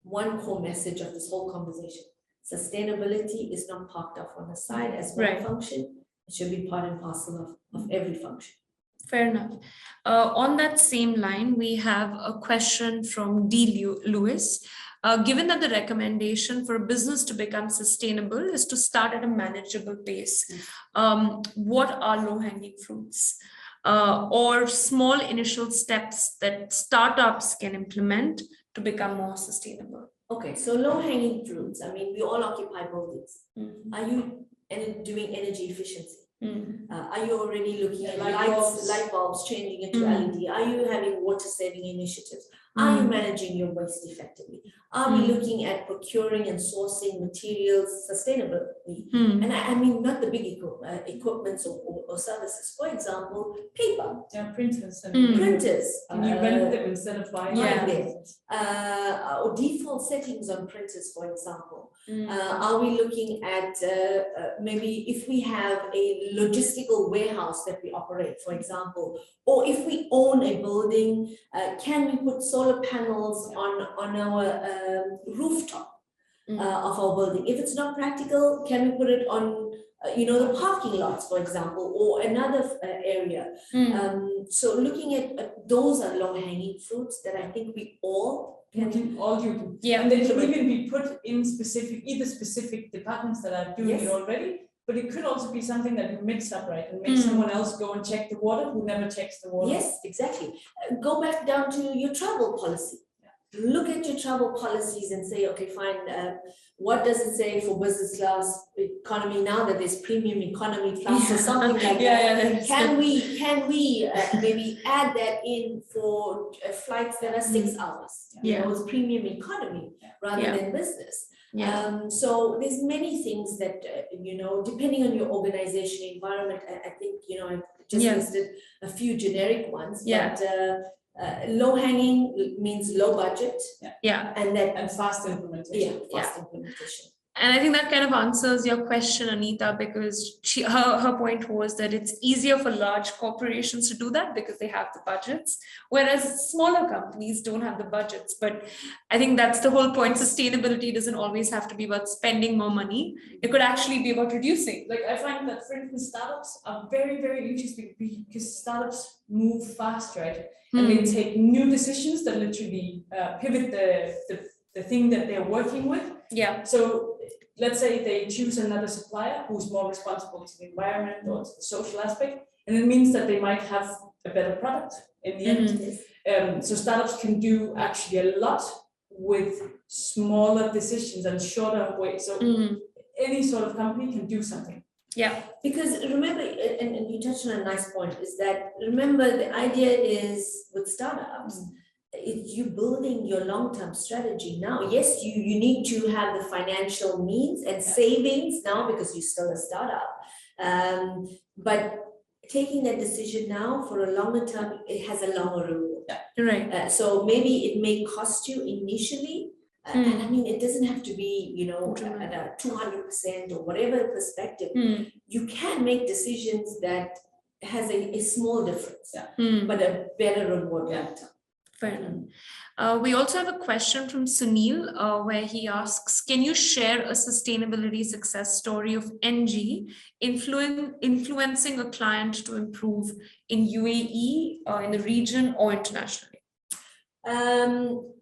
one core message of this whole conversation. Sustainability is not parked off on the side as one function. It should be part and parcel of every function. Fair enough. On that same line, we have a question from D. Lewis. Given that the recommendation for a business to become sustainable is to start at a manageable pace, what are low-hanging fruits or small initial steps that startups can implement to become more sustainable? Okay, so low-hanging fruits. I mean, we all occupy buildings. Are you doing energy efficiency? Are you already looking at light bulbs, changing it to LED? Are you having water-saving initiatives? Are you managing your waste effectively? Are we looking at procuring and sourcing materials sustainably? And I mean, not the big equipments or services. For example, paper. Printers. Printers. Can you rent them instead of buying them? Or default settings on printers, for example. Are we looking at maybe if we have a logistical warehouse that we operate, for example, or if we own a building, can we put solar panels on our rooftop of our building? If it's not practical, can we put it on the parking lots, for example, or another area? So looking at those are low-hanging fruits that I think we all can do. And they can even be put in specific departments that are doing it already. But it could also be something that you mix up, right? And make someone else go and check the water who never checks the water. Yes, exactly. Go back down to your travel policy. Look at your travel policies and say, okay, fine, what does it say for business class economy now that there's premium economy class or something like that? Can we maybe add that in for flights that are 6 hours? It's premium economy rather than business. So there's many things that, depending on your organization environment, I think, I just listed a few generic ones, but low hanging means low budget. And fast implementation. Fast implementation. And I think that kind of answers your question, Anita, because her point was that it's easier for large corporations to do that because they have the budgets, whereas smaller companies don't have the budgets. But I think that's the whole point. Sustainability doesn't always have to be about spending more money. It could actually be about reducing. Like I find that, for instance, startups are very, very interesting because startups move fast, right? And they take new decisions that literally pivot the thing that they're working with. Yeah. So let's say they choose another supplier who's more responsible to the environment or to the social aspect, and it means that they might have a better product in the end. So startups can do actually a lot with smaller decisions and shorter ways. So any sort of company can do something. Yeah, because remember, and you touched on a nice point, is that remember the idea is with startups, it's you building your long-term strategy now. Yes, you need to have the financial means and savings now because you're still a startup. But taking that decision now for a longer term, it has a longer reward. right. So maybe it may cost you initially. And I mean, it doesn't have to be, you know, at a 200% or whatever perspective. You can make decisions that has a small difference, but a better reward long term. Fair enough. We also have a question from Sunil where he asks, can you share a sustainability success story of Engie influencing a client to improve in UAE, in the region or internationally?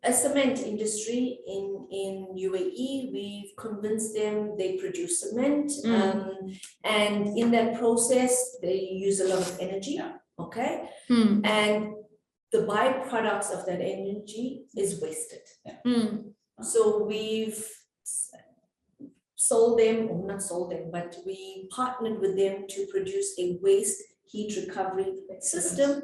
A cement industry in UAE, we've convinced them they produce cement, and in that process they use a lot of energy, okay? And the byproducts of that energy is wasted. So we've sold them, or not sold them, but we partnered with them to produce a waste heat recovery system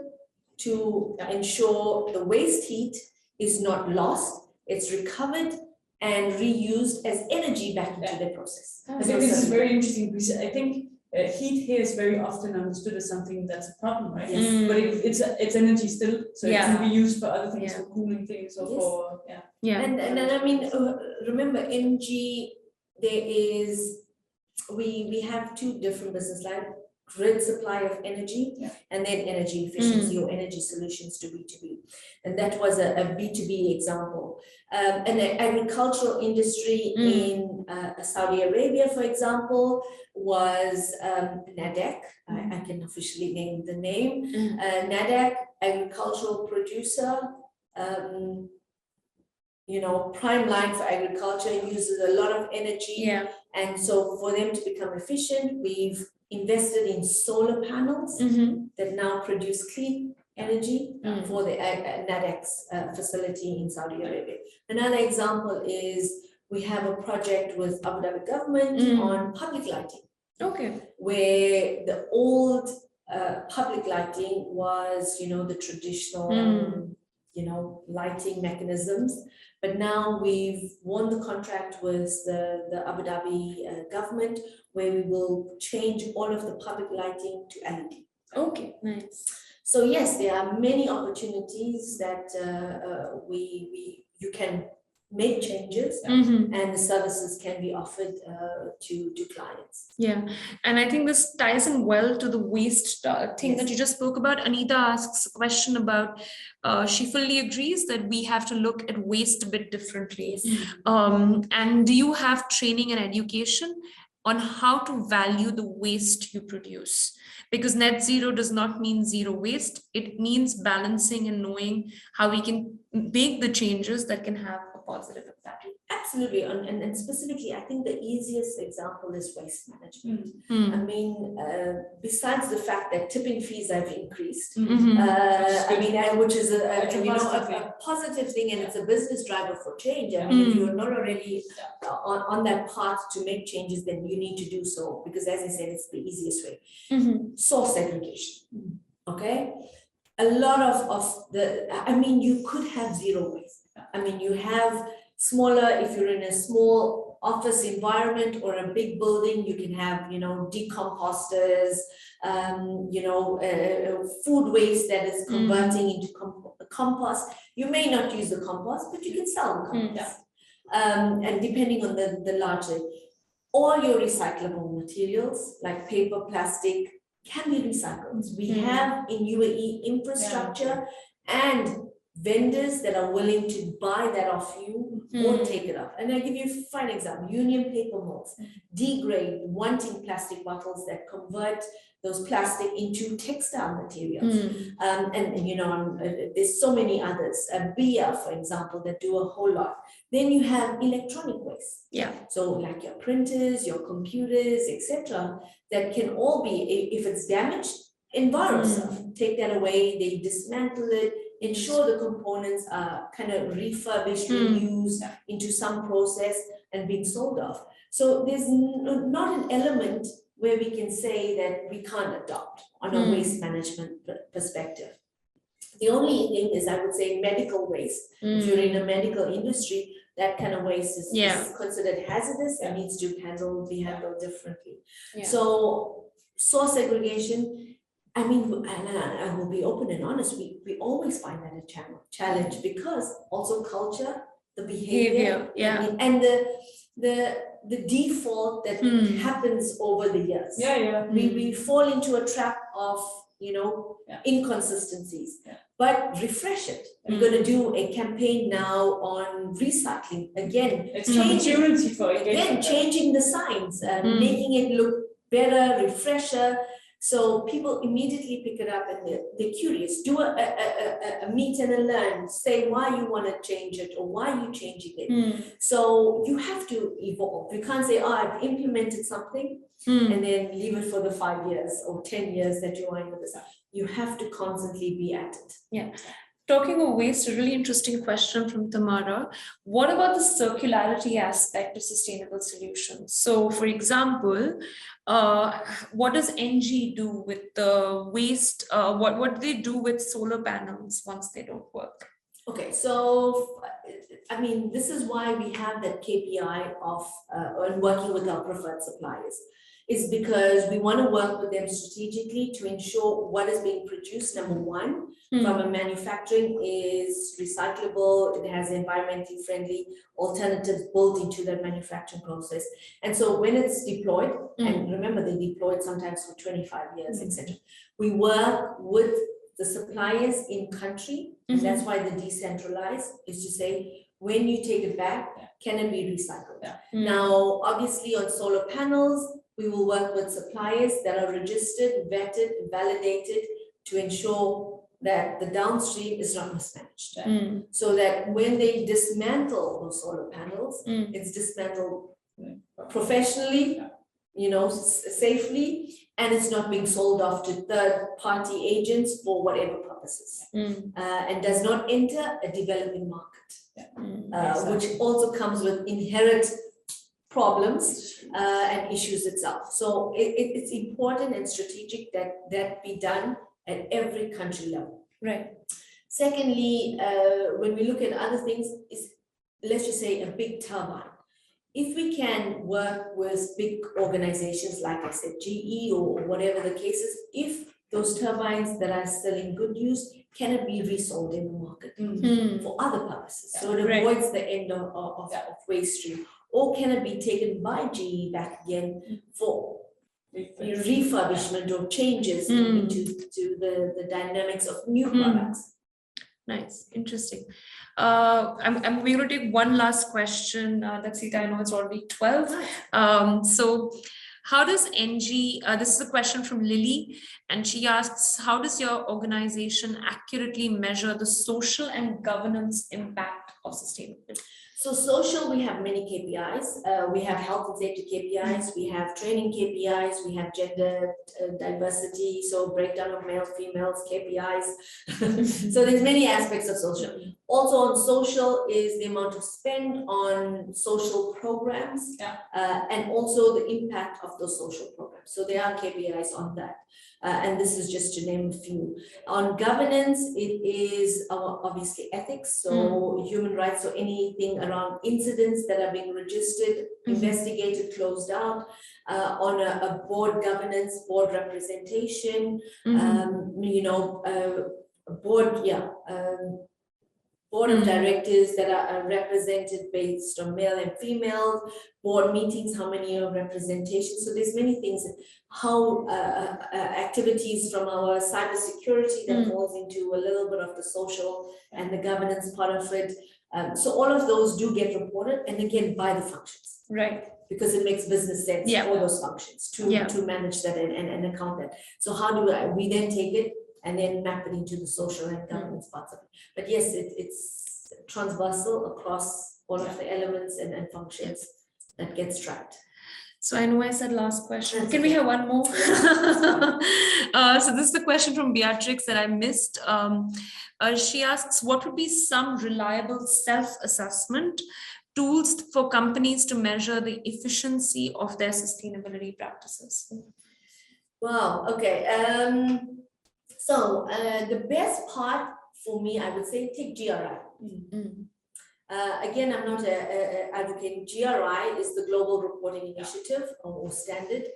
to ensure the waste heat is not lost, it's recovered and reused as energy back into the process. I think this is very interesting because I think heat here is very often understood as something that's a problem, right? But it's energy still, so it can be used for other things, for cooling things or for And I mean, remember Engie, there is we have two different business lines. Grid supply of energy and then energy efficiency or energy solutions to B2B. And that was a B2B example. And the agricultural industry in Saudi Arabia, for example, was NADEC. I can officially name the name. NADEC, agricultural producer, you know, prime line for agriculture, uses a lot of energy. And so for them to become efficient, we've invested in solar panels that now produce clean energy for the NADEC's facility in Saudi Arabia. Another example is we have a project with Abu Dhabi government on public lighting. Where the old public lighting was, you know, the traditional, you know, lighting mechanisms. But now we've won the contract with the Abu Dhabi government, where we will change all of the public lighting to LED. Okay, nice. So yes, there are many opportunities that you can make changes and the services can be offered to clients. Yeah, and I think this ties in well to the waste thing that you just spoke about. Anita asks a question about, she fully agrees that we have to look at waste a bit differently. And do you have training and education on how to value the waste you produce? Because net zero does not mean zero waste. It means balancing and knowing how we can make the changes that can have a positive impact. Absolutely, and specifically, I think the easiest example is waste management. I mean, besides the fact that tipping fees have increased, I mean, which is a positive thing, and it's a business driver for change. I mean, if you're not already on that path to make changes, then you need to do so, because as I said, it's the easiest way. Source segregation, okay? A lot of the, I mean, you could have zero waste. I mean, you have smaller, if you're in a small office environment or a big building, you can have, you know, decomposters, you know, food waste that is converting into compost. You may not use the compost, but you can sell the compost. and depending on the larger, all your recyclable materials like paper, plastic can be recycled. We have in UAE infrastructure and vendors that are willing to buy that off you or take it up. And I'll give you a fine example. Union Paper Mills degrade wanting plastic bottles that convert those plastic into textile materials. And you know, there's so many others. Beer, for example, that do a whole lot. Then you have electronic waste. Yeah. So like your printers, your computers, etc., that can all be, if it's damaged, enviro stuff. Take that away, they dismantle it, ensure the components are kind of refurbished, reused into some process and being sold off. So there's not an element where we can say that we can't adopt on a waste management perspective. The only thing is, I would say, medical waste. If you're in a medical industry, that kind of waste is considered hazardous and needs to be handled differently. So source segregation, I mean, and I will be open and honest, we always find that a challenge because also culture, the behavior, and the default that happens over the years. We fall into a trap of, you know, inconsistencies, but refresh it. We're going to do a campaign now on recycling. Again, it's an opportunity for changing the signs, making it look better, refresher. So people immediately pick it up and they're curious. Do a meet and a learn. Say why you want to change it or why you're changing it. So you have to evolve. You can't say, oh, I've implemented something and then leave it for the 5 years or 10 years that you're on with this. You have to constantly be at it. Yeah. Talking of waste, a really interesting question from Tamara. What about the circularity aspect of sustainable solutions? So, for example, what does Engie do with the waste? What do they do with solar panels once they don't work? Okay, so I mean, this is why we have that KPI of working with our preferred suppliers. Is because we want to work with them strategically to ensure what is being produced, number one, from a manufacturing is recyclable, it has environmentally friendly alternatives built into the manufacturing process. And so when it's deployed, and remember they deployed sometimes for 25 years, etc., we work with the suppliers in country, and that's why the decentralized is to say, when you take it back, can it be recycled? Now, obviously on solar panels, we will work with suppliers that are registered, vetted, validated to ensure that the downstream is not mismanaged. So that when they dismantle those solar panels, it's dismantled professionally, you know, safely, and it's not being sold off to third-party agents for whatever purposes, and does not enter a developing market, which also comes with inherent problems and issues itself. So it's important and strategic that be done at every country level. Right. Secondly, when we look at other things, is let's just say a big turbine. If we can work with big organizations like I said, GE or whatever the case is, if those turbines that are still in good use, can it be resold in the market for other purposes? So it avoids the end of waste stream. Or can it be taken by GE back again for refurbishment or changes into the dynamics of new products? Nice, interesting. We're going to take one last question. Daxita, I know it's already 12. So how does Engie, this is a question from Lily, and she asks, how does your organization accurately measure the social and governance impact of sustainability? So social, we have many KPIs. We have health and safety KPIs, we have training KPIs, we have gender diversity, so breakdown of males, females, KPIs. So there's many aspects of social. Also on social is the amount of spend on social programs and also the impact of those social programs. So there are KPIs on that. And this is just to name a few. On governance, it is obviously ethics, so human rights, so anything around incidents that are being registered, investigated, closed out. On a board governance, board representation, you know, board, board of directors that are represented based on male and female, board meetings, how many are representation. So there's many things, how activities from our cybersecurity that falls into a little bit of the social and the governance part of it. So all of those do get reported, and again, by the functions. Right. Because it makes business sense for those functions to manage that and account that. So how do we then take it and then map it into the social and governance parts of it? But yes, it's transversal across all of the elements and functions that gets tracked. So I know I said last question. Can we have one more? So this is the question from Beatrix that I missed. She asks, what would be some reliable self-assessment tools for companies to measure the efficiency of their sustainability practices? Wow, okay. So the best part for me, I would say, take GRI. Again, I'm not advocating. GRI is the Global Reporting Initiative or standard.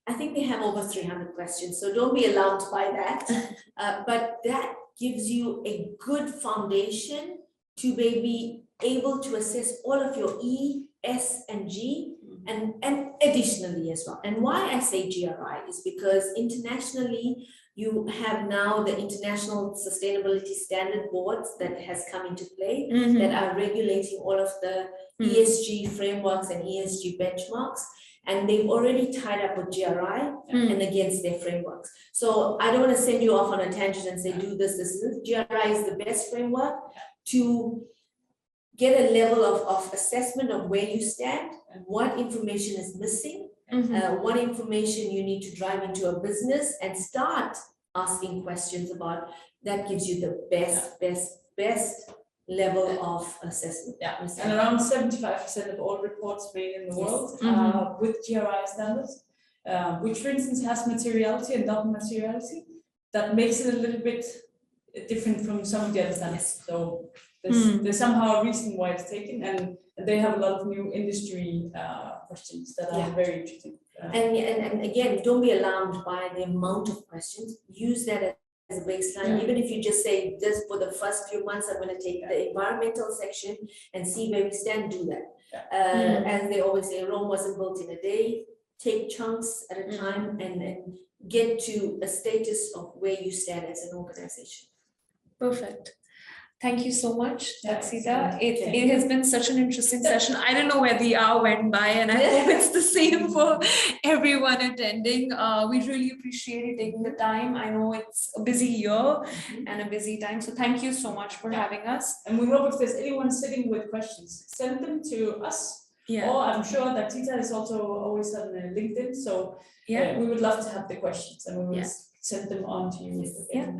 I think they have over 300 questions, so don't be alarmed by that. But that gives you a good foundation to be able to assess all of your E, S, and G, and additionally as well. And why I say GRI is because internationally, you have now the International Sustainability Standard Boards that has come into play that are regulating all of the ESG frameworks and ESG benchmarks. And they've already tied up with GRI and against their frameworks. So I don't want to send you off on a tangent and say, do this, this. GRI is the best framework to get a level of assessment of where you stand, what information is missing, what information you need to drive into a business, and start asking questions about. That gives you the best level of assessment. And around 75% of all reports made in the world with GRI standards, which for instance has materiality and non-materiality. That makes it a little bit different from some of the other standards. So there's somehow a reason why it's taken, and they have a lot of new industry questions that are very interesting. And again, don't be alarmed by the amount of questions. Use that as a baseline. Even if you just say, just for the first few months, I'm going to take the environmental section and see where we stand, do that. As they always say, Rome wasn't built in a day. Take chunks at a time and get to a status of where you stand as an organization. Perfect. Thank you so much, Daxita. It has been such an interesting session. I don't know where the hour went by, and I hope it's the same for everyone attending. We really appreciate you taking the time. I know it's a busy year and a busy time, so thank you so much for having us. And we hope if there's anyone sitting with questions, send them to us. Or I'm sure that Daxita is also always on LinkedIn, so we would love to have the questions, and we will send them on to you.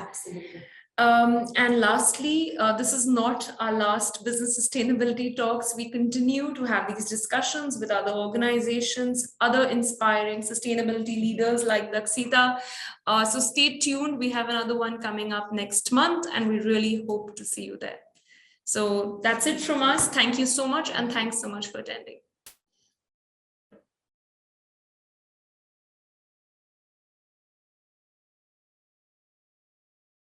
Absolutely. And lastly, this is not our last business sustainability talks. We continue to have these discussions with other organizations, other inspiring sustainability leaders like Daxita. So stay tuned. We have another one coming up next month, and we really hope to see you there. So that's it from us. Thank you so much, and thanks so much for attending.